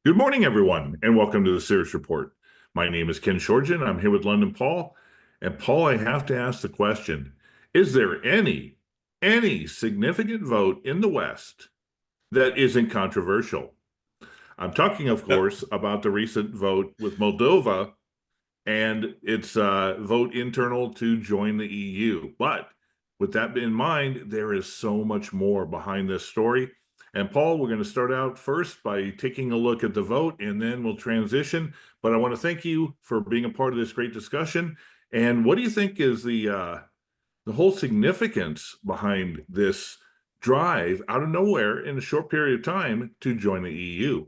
Good morning, everyone, and welcome to the Sirius Report. My name is Ken Shorgen. I'm here with London Paul. And Paul, I have to ask the question, is there any significant vote in the West that isn't controversial? I'm talking, of Uh, course, about the recent vote with Moldova and its vote internal to join the EU. But with that in mind, there is so much more behind this story. And Paul, we're going to start out first by taking a look at the vote, and then we'll transition. But I want to thank you for being a part of this great discussion. And what do you think is the whole significance behind this drive out of nowhere in a short period of time to join the EU?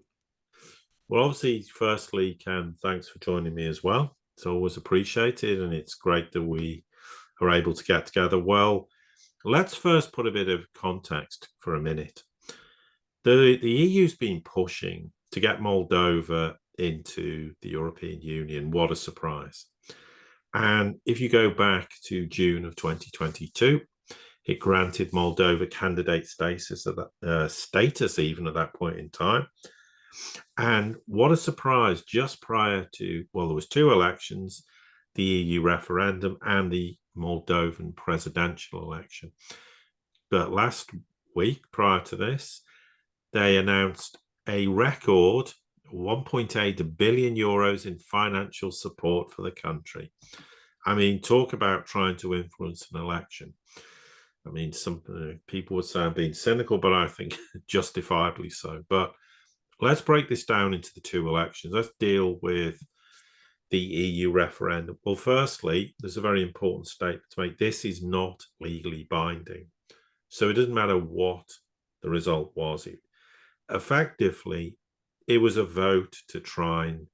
Well, obviously, firstly, Ken, thanks for joining me as well. It's always appreciated, and it's great that we are able to get together. Well, let's first put a bit of context for a minute. The EU's been pushing to get Moldova into the European Union. What a surprise. And if you go back to June of 2022, it granted Moldova candidate status at that, status even at that point in time. And what a surprise, just prior to, well, there was two elections, the EU referendum and the Moldovan presidential election. But last week, prior to this, they announced a record 1.8 billion euros in financial support for the country. I mean, talk about trying to influence an election. I mean, some people would say I'm being cynical, but I think justifiably so. But let's break this down into the two elections. Let's deal with the EU referendum. Well, firstly, there's a very important statement to make. This is not legally binding. So it doesn't matter what the result was. Effectively, it was a vote to try and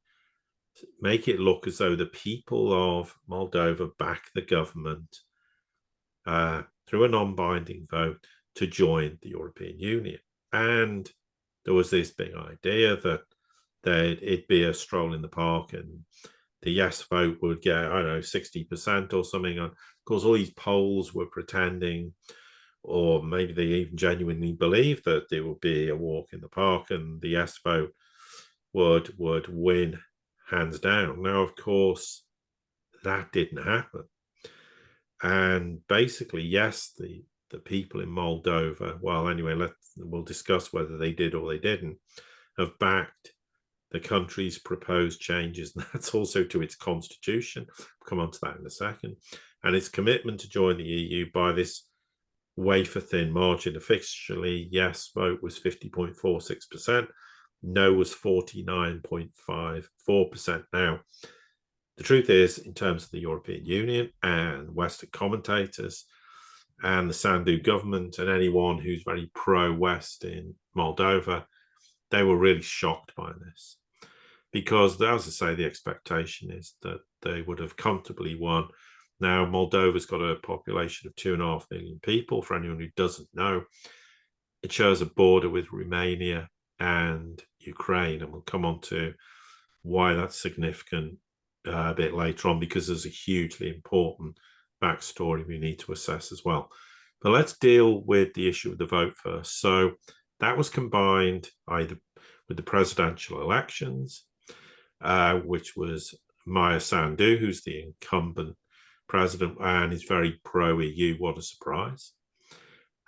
make it look as though the people of Moldova back the government through a non-binding vote to join the European Union. And there was this big idea that it'd be a stroll in the park and the yes vote would get, I don't know, 60% or something. And of course, all these polls were pretending, or maybe they even genuinely believed that it would be a walk in the park and the yes vote would win hands down. Now, of course, that didn't happen. And basically, yes, the people in Moldova, well, anyway, we'll discuss whether they did or they didn't, have backed the country's proposed changes. And that's also to its constitution. We'll come on to that in a second. And its commitment to join the EU by this wafer-thin margin. Officially, yes vote was 50.46%. No was 49.54%. Now, the truth is, in terms of the European Union and Western commentators and the Sandu government and anyone who's very pro-West in Moldova, they were really shocked by this. Because, as I say, the expectation is that they would have comfortably won. Now, Moldova's got a population of 2.5 million people. For anyone who doesn't know, it shares a border with Romania and Ukraine. And we'll come on to why that's significant a bit later on, because there's a hugely important backstory we need to assess as well. But let's deal with the issue of the vote first. So that was combined either with the presidential elections, which was Maya Sandu, who's the incumbent president and is very pro-EU. What a surprise.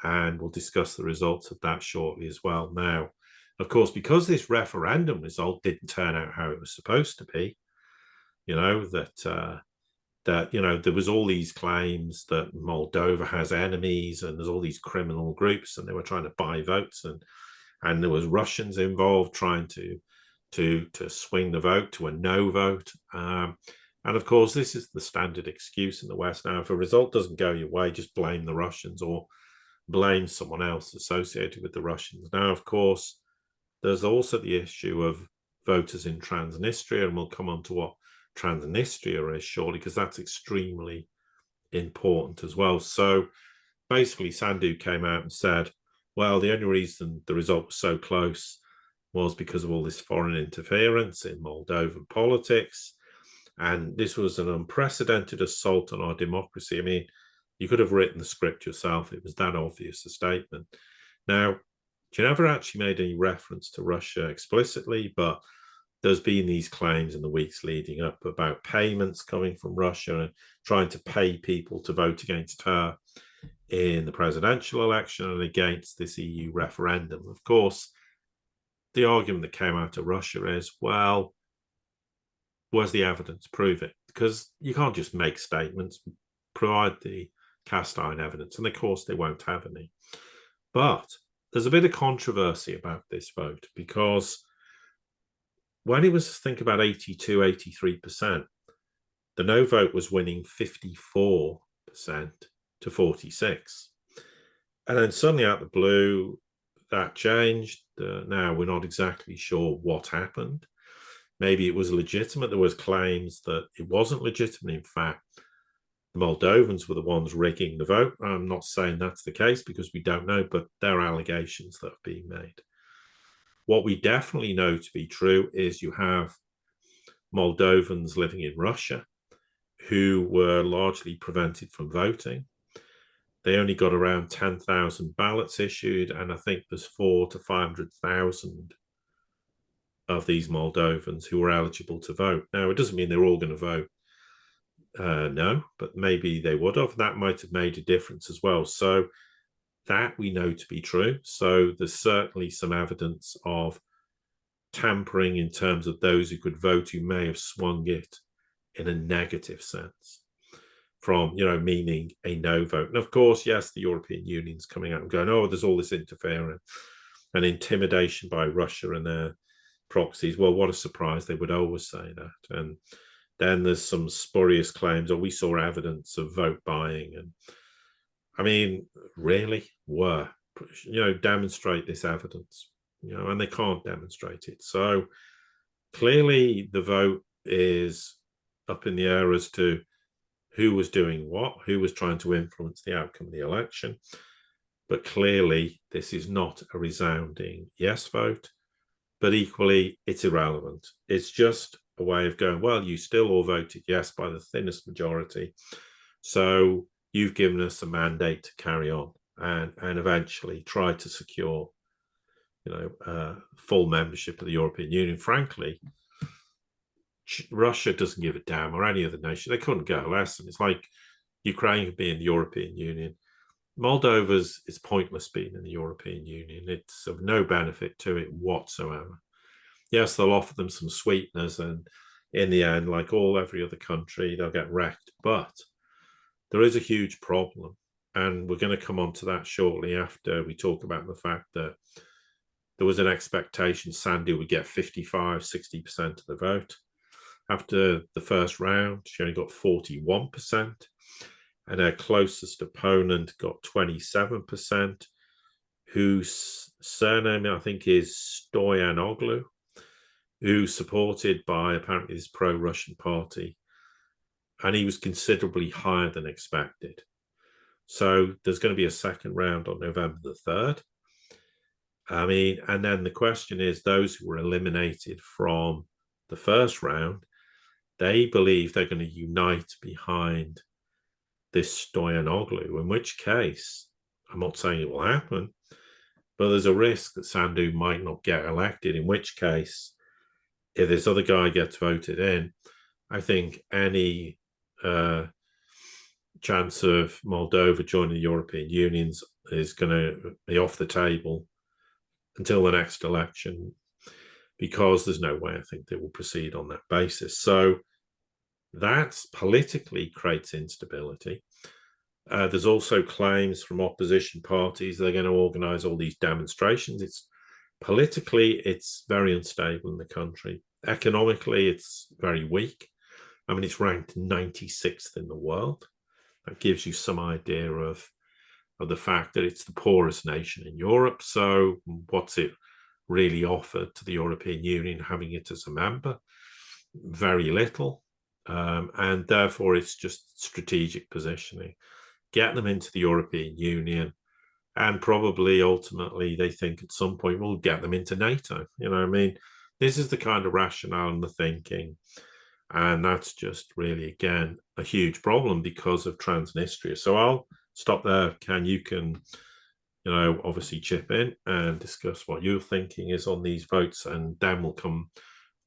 And we'll discuss the results of that shortly as well. Now, of course, because this referendum result didn't turn out how it was supposed to be, that there was all these claims that Moldova has enemies and there's all these criminal groups and they were trying to buy votes, and there was Russians involved trying to swing the vote to a no vote. And of course, this is the standard excuse in the West. Now, if a result doesn't go your way, just blame the Russians or blame someone else associated with the Russians. Now, of course, there's also the issue of voters in Transnistria, and we'll come on to what Transnistria is shortly, because that's extremely important as well. So basically, Sandu came out and said, well, the only reason the result was so close was because of all this foreign interference in Moldovan politics. And this was an unprecedented assault on our democracy. I mean, you could have written the script yourself. It was that obvious a statement. Now, She never actually made any reference to Russia explicitly, but there's been these claims in the weeks leading up about payments coming from Russia and trying to pay people to vote against her in the presidential election and against this EU referendum. Of course, the argument that came out of Russia is, well, where's the evidence to prove it? Because you can't just make statements, provide the cast iron evidence, and of course they won't have any. But there's a bit of controversy about this vote, because when it was, think about 82, 83%, the no vote was winning 54% to 46. And then suddenly out of the blue, that changed. Now we're not exactly sure what happened. Maybe it was legitimate. There was claims that it wasn't legitimate. In fact, the Moldovans were the ones rigging the vote. I'm not saying that's the case because we don't know, but there are allegations that are being made. What we definitely know to be true is you have Moldovans living in Russia who were largely prevented from voting. They only got around 10,000 ballots issued, and I think there's 400,000 to 500,000 of these Moldovans who were eligible to vote. Now, it doesn't mean they're all going to vote no, but maybe they would have. That might have made a difference as well. So that we know to be true. So there's certainly some evidence of tampering in terms of those who could vote who may have swung it in a negative sense from, meaning a no vote. And of course, yes, the European Union's coming out and going, oh, there's all this interference and intimidation by Russia and their proxies. Well, what a surprise. They would always say that. And then there's some spurious claims, we saw evidence of vote buying. And I mean, really? Demonstrate this evidence, and they can't demonstrate it. So clearly the vote is up in the air as to who was doing what, who was trying to influence the outcome of the election. But clearly this is not a resounding yes vote, but equally it's irrelevant. It's just a way of going, well, you still all voted yes by the thinnest majority. So you've given us a mandate to carry on and eventually try to secure, full membership of the European Union. Frankly, Russia doesn't give a damn, or any other nation. They couldn't go less. And it's like Ukraine being the European Union. Moldova's is pointless being in the European Union. It's of no benefit to it whatsoever. Yes, they'll offer them some sweeteners, and in the end, like every other country, they'll get wrecked. But there is a huge problem, and we're going to come on to that shortly after we talk about the fact that there was an expectation Sandu would get 55, 60% of the vote. After the first round, she only got 41%, and her closest opponent got 27%, whose surname I think is Stoyanoglu, who's supported by apparently this pro-Russian party, and he was considerably higher than expected. So there's going to be a second round on November the 3rd. I mean, and then the question is, those who were eliminated from the first round, they believe they're going to unite behind this Stoyanoglu, in which case, I'm not saying it will happen, but there's a risk that Sandu might not get elected, in which case, if this other guy gets voted in, I think any chance of Moldova joining the European Union is going to be off the table until the next election, because there's no way I think they will proceed on that basis. So that politically creates instability. There's also claims from opposition parties they're going to organize all these demonstrations. It's politically, it's very unstable in the country. Economically, it's very weak. I mean, it's ranked 96th in the world. That gives you some idea of the fact that it's the poorest nation in Europe. So what's it really offered to the European Union having it as a member? Very little. And therefore, it's just strategic positioning. Get them into the European Union, and probably ultimately they think at some point we'll get them into NATO. I mean, this is the kind of rationale and the thinking. And that's just really, again, a huge problem because of Transnistria. So I'll stop there. Ken, you can obviously chip in and discuss what your thinking is on these votes, and then we'll come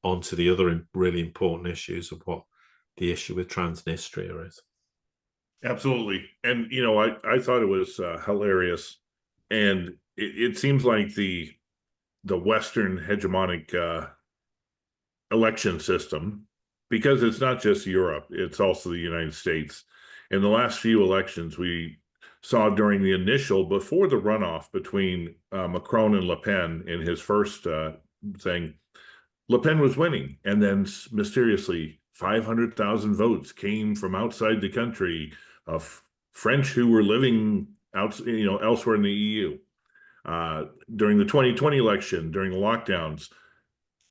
on to the other really important issues of what the issue with Transnistria is. Absolutely. And, I thought it was hilarious. And it seems like the Western hegemonic election system, because it's not just Europe, it's also the United States. In the last few elections, we saw during the initial, before the runoff between Macron and Le Pen in his first thing, Le Pen was winning. And then mysteriously, 500,000 votes came from outside the country of French who were living elsewhere in the EU. During the 2020 election, during the lockdowns,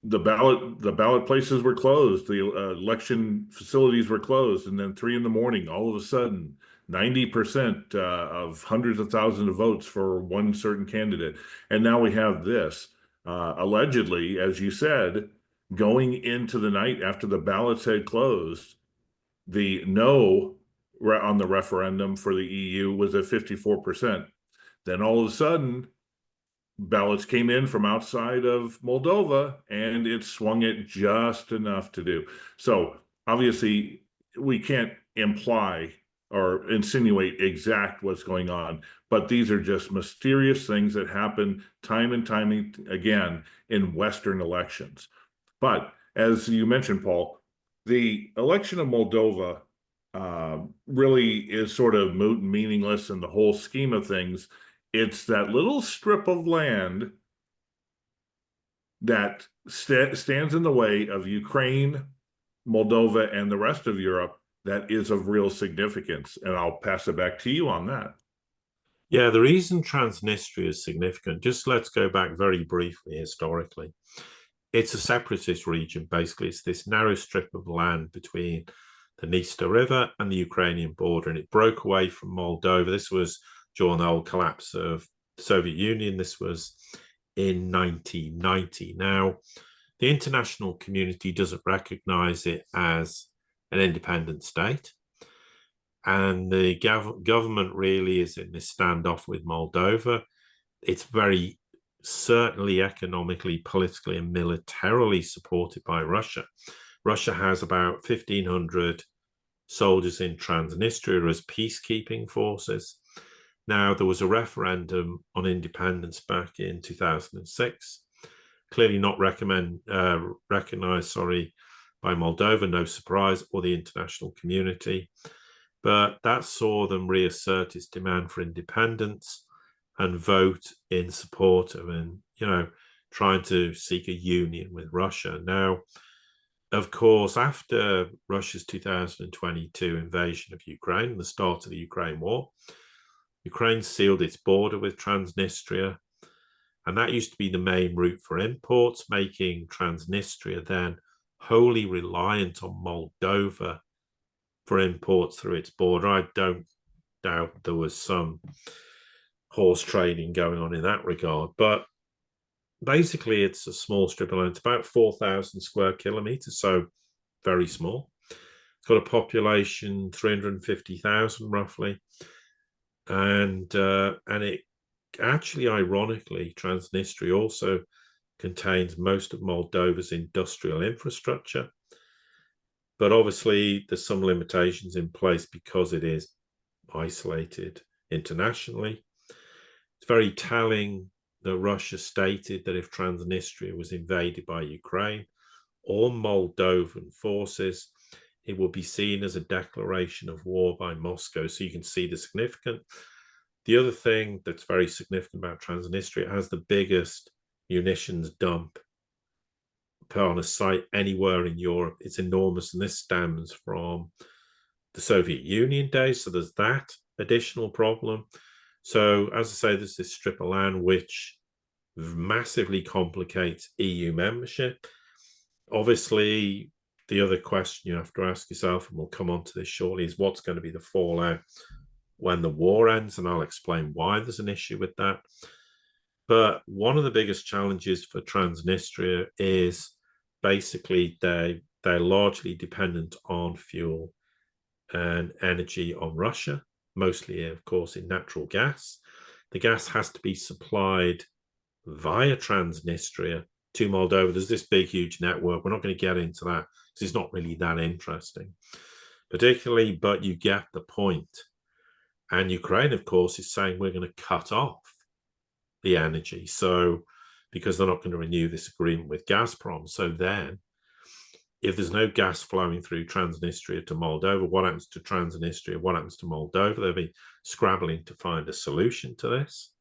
the ballot places were closed, the election facilities were closed, and then 3 a.m, all of a sudden, 90% of hundreds of thousands of votes for one certain candidate. And now we have this, allegedly, as you said, going into the night after the ballots had closed, the no on the referendum for the EU was at 54%. Then all of a sudden, ballots came in from outside of Moldova, and it swung it just enough to do. So obviously, we can't imply or insinuate exact what's going on, but these are just mysterious things that happen time and time again in Western elections. But as you mentioned, Paul, the election of Moldova really is sort of moot and meaningless in the whole scheme of things. It's that little strip of land that stands in the way of Ukraine, Moldova, and the rest of Europe that is of real significance. And I'll pass it back to you on that. Yeah, the reason Transnistria is significant, just let's go back very briefly historically. It's a separatist region, basically. It's this narrow strip of land between the Dniester River and the Ukrainian border, and it broke away from Moldova. This was during the whole collapse of the Soviet Union. This was in 1990. Now, the international community doesn't recognize it as an independent state. And the government really is in this standoff with Moldova. It's very certainly economically, politically, and militarily supported by Russia. Russia has about 1,500 soldiers in Transnistria as peacekeeping forces. Now, there was a referendum on independence back in 2006, clearly not recognized, by Moldova, no surprise, or the international community. But that saw them reassert its demand for independence and vote in support of, trying to seek a union with Russia. Now, of course, after Russia's 2022 invasion of Ukraine and the start of the Ukraine war, Ukraine sealed its border with Transnistria, and that used to be the main route for imports, making Transnistria then wholly reliant on Moldova for imports through its border. I don't doubt there was some horse trading going on in that regard, but basically it's a small strip of land. It's about 4,000 square kilometers, so very small. It's got a population 350,000 roughly, and it actually, ironically, Transnistria also contains most of Moldova's industrial infrastructure. But obviously, there's some limitations in place because it is isolated internationally. It's very telling that Russia stated that if Transnistria was invaded by Ukraine or Moldovan forces, it would be seen as a declaration of war by Moscow. So you can see the significance. The other thing that's very significant about Transnistria, it has the biggest munitions dump on a site anywhere in Europe. It's enormous, and this stems from the Soviet Union days. So there's that additional problem. So as I say, there's this strip of land which massively complicates EU membership. Obviously, the other question you have to ask yourself, and we'll come on to this shortly, is what's going to be the fallout when the war ends, and I'll explain why there's an issue with that. But one of the biggest challenges for Transnistria is basically they're largely dependent on fuel and energy on Russia, mostly, of course, in natural gas. the gas has to be supplied via Transnistria to Moldova. There's this big, huge network. We're not going to get into that because it's not really that interesting, particularly, but you get the point. And Ukraine, of course, is saying we're going to cut off the energy. So, because they're not going to renew this agreement with Gazprom. So then, if there's no gas flowing through Transnistria to Moldova, what happens to Transnistria? What happens to Moldova? They'll be scrabbling to find a solution to this.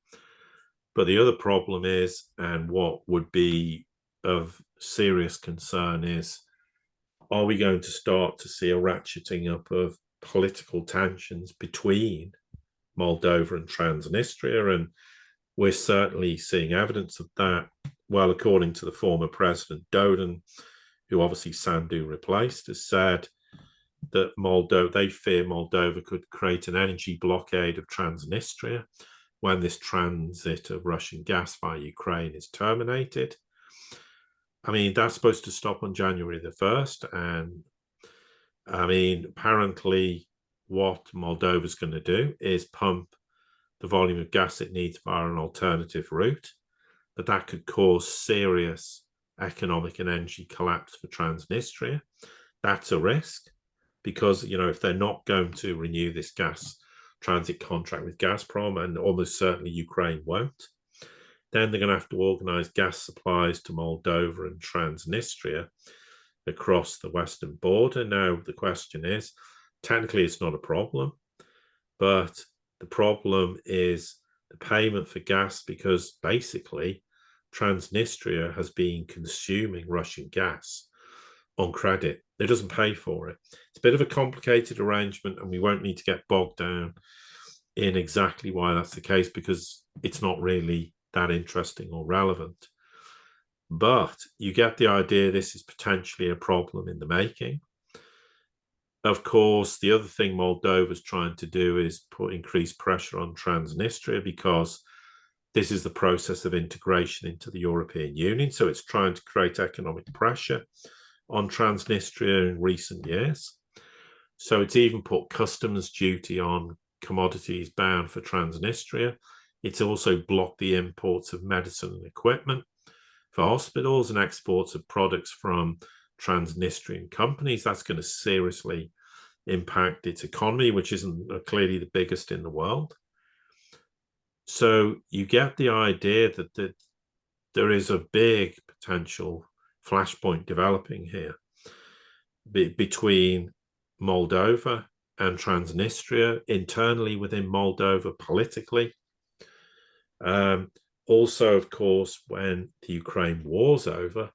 But the other problem is, and what would be of serious concern is, are we going to start to see a ratcheting up of political tensions between Moldova and Transnistria? And we're certainly seeing evidence of that. Well, according to the former president, Dodon, who obviously Sandu replaced, has said that they fear Moldova could create an energy blockade of Transnistria when this transit of Russian gas via Ukraine is terminated. I mean, that's supposed to stop on January the 1st. And I mean, apparently what Moldova is going to do is pump the volume of gas it needs via an alternative route. But that could cause serious economic and energy collapse for Transnistria. That's a risk because, if they're not going to renew this gas transit contract with Gazprom, and almost certainly Ukraine won't, then they're going to have to organize gas supplies to Moldova and Transnistria across the western border. Now, the question is, technically it's not a problem, but the problem is the payment for gas, because basically Transnistria has been consuming Russian gas on credit. It doesn't pay for it. It's a bit of a complicated arrangement, and we won't need to get bogged down in exactly why that's the case, because it's not really that interesting or relevant. But you get the idea this is potentially a problem in the making. Of course, the other thing Moldova's trying to do is put increased pressure on Transnistria, because this is the process of integration into the European Union. So it's trying to create economic pressure on Transnistria in recent years. So it's even put customs duty on commodities bound for Transnistria. It's also blocked the imports of medicine and equipment for hospitals and exports of products from Transnistrian companies. That's going to seriously impact its economy, which isn't clearly the biggest in the world. So you get the idea that there is a big potential flashpoint developing here between Moldova and Transnistria, internally within Moldova politically. Also, of course, when the Ukraine war's over,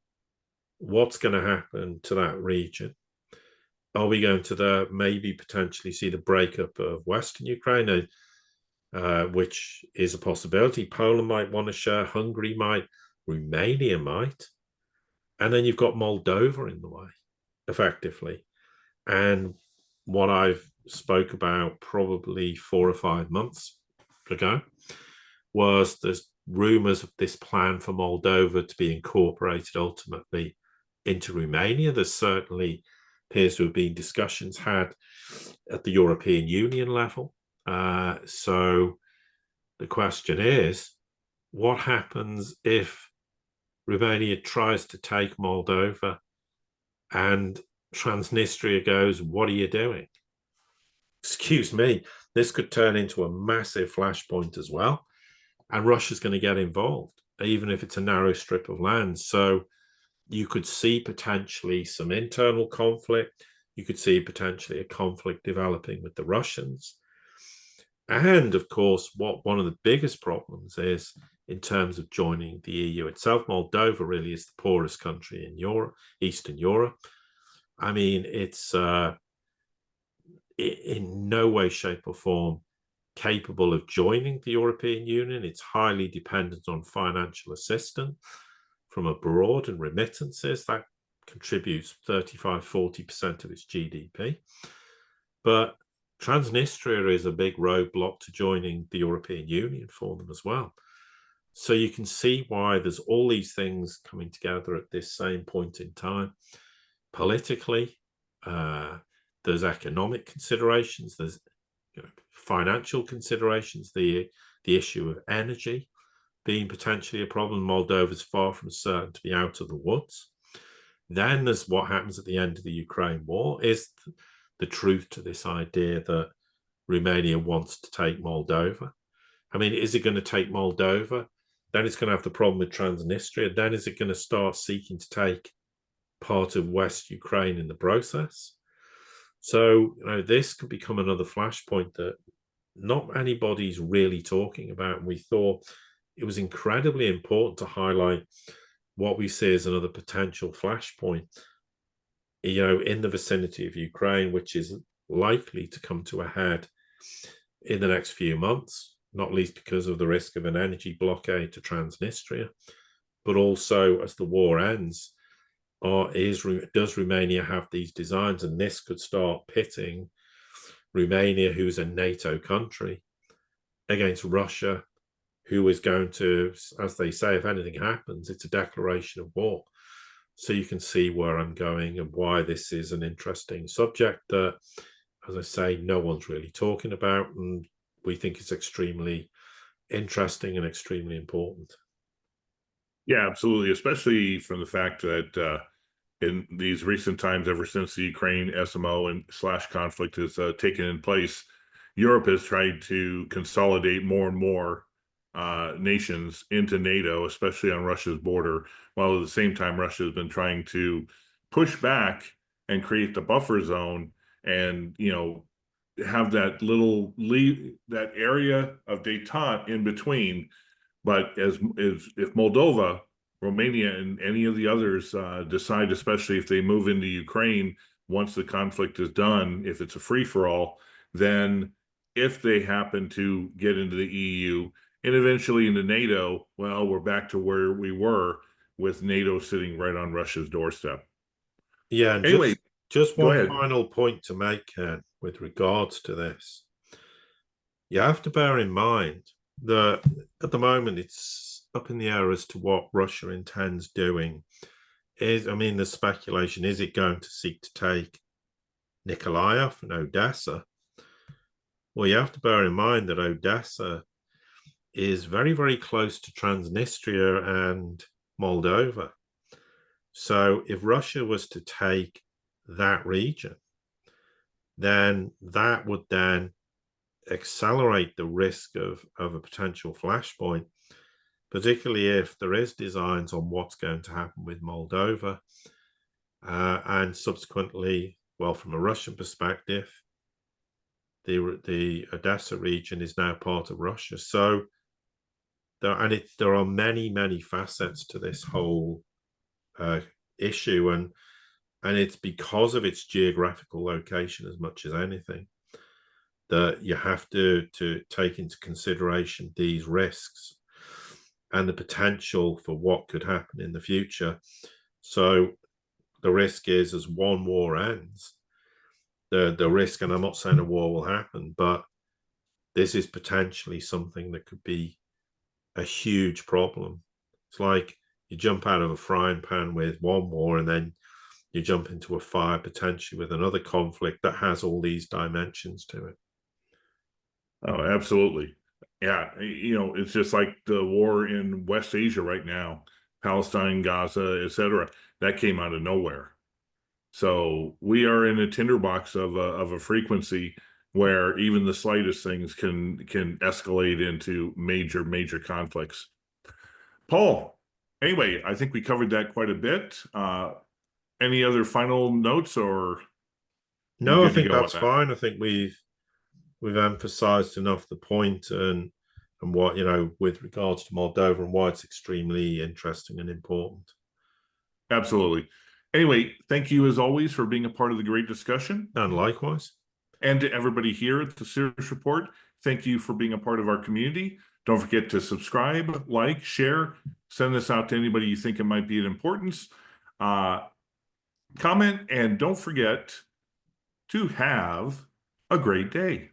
what's going to happen to that region? Are we going to maybe potentially see the breakup of Western Ukraine, which is a possibility? Poland might want to share, Hungary might, Romania might. And then you've got Moldova in the way, effectively. And what I've spoke about probably 4 or 5 months ago was there's rumors of this plan for Moldova to be incorporated ultimately into Romania. There certainly appears to have been discussions had at the European Union level. So the question is, what happens if Romania tries to take Moldova and Transnistria goes, what are you doing? Excuse me, this could turn into a massive flashpoint as well. And Russia's going to get involved, even if it's a narrow strip of land. So you could see potentially some internal conflict. You could see potentially a conflict developing with the Russians. And of course, one of the biggest problems is in terms of joining the EU itself. Moldova really is the poorest country in Europe, Eastern Europe. I mean, it's in no way, shape or form capable of joining the European Union. It's highly dependent on financial assistance from abroad and remittances. That contributes 35-40% of its GDP. But Transnistria is a big roadblock to joining the European Union for them as well. So you can see why there's all these things coming together at this same point in time. Politically, there's economic considerations, there's financial considerations. The the issue of energy being potentially a problem. Moldova is far from certain to be out of the woods. Then there's what happens at the end of the Ukraine war. Is the truth to this idea that Romania wants to take Moldova? I mean, is it going to take Moldova? Then it's going to have the problem with Transnistria. Then is it going to start seeking to take part of West Ukraine in the process? So, this could become another flashpoint that not anybody's really talking about. And we thought it was incredibly important to highlight what we see as another potential flashpoint, in the vicinity of Ukraine, which is likely to come to a head in the next few months, not least because of the risk of an energy blockade to Transnistria, but also as the war ends, does Romania have these designs? And this could start pitting Romania, who's a NATO country, against Russia, who is going to, as they say, if anything happens, it's a declaration of war. So you can see where I'm going and why this is an interesting subject that, as I say, no one's really talking about, and we think it's extremely interesting and extremely important. Yeah, absolutely, especially from the fact that in these recent times, ever since the Ukraine SMO and / conflict has taken place, Europe has tried to consolidate more and more nations into NATO, especially on Russia's border, while at the same time Russia has been trying to push back and create the buffer zone and, have that that area of détente in between. But as if Moldova, Romania, and any of the others decide, especially if they move into Ukraine once the conflict is done, if it's a free-for-all, then if they happen to get into the EU and eventually into NATO, well, we're back to where we were, with NATO sitting right on Russia's doorstep. Yeah, and Anyway, just go one ahead. final point to make, Ken, with regards to this. You have to bear in mind that at the moment it's up in the air as to what Russia intends doing. The speculation, is it going to seek to take Nikolaev and Odessa? Well, you have to bear in mind that Odessa is very, very close to Transnistria and Moldova. So if Russia was to take that region, then that would then accelerate the risk of a potential flashpoint, particularly if there is designs on what's going to happen with Moldova. And subsequently, well, from a Russian perspective, the Odessa region is now part of Russia. So there are many, many facets to this whole issue, and it's because of its geographical location as much as anything that you have to take into consideration these risks and the potential for what could happen in the future. So the risk is, as one war ends, the risk, and I'm not saying a war will happen, but this is potentially something that could be a huge problem. It's like you jump out of a frying pan with one war, and then you jump into a fire potentially with another conflict that has all these dimensions to it. Oh, absolutely. Yeah, it's just like the war in West Asia right now, Palestine, Gaza, etc. That came out of nowhere. So we are in a tinderbox of a frequency where even the slightest things can escalate into major conflicts. Paul, anyway, I think we covered that quite a bit. Any other final notes, or we No, I good to think go on that's that? fine. I think we've emphasized enough the point and what, with regards to Moldova and why it's extremely interesting and important. Absolutely. Anyway, thank you as always for being a part of the great discussion. And likewise. And to everybody here at the Sirius Report, thank you for being a part of our community. Don't forget to subscribe, like, share, send this out to anybody you think it might be of importance. Comment, and don't forget to have a great day.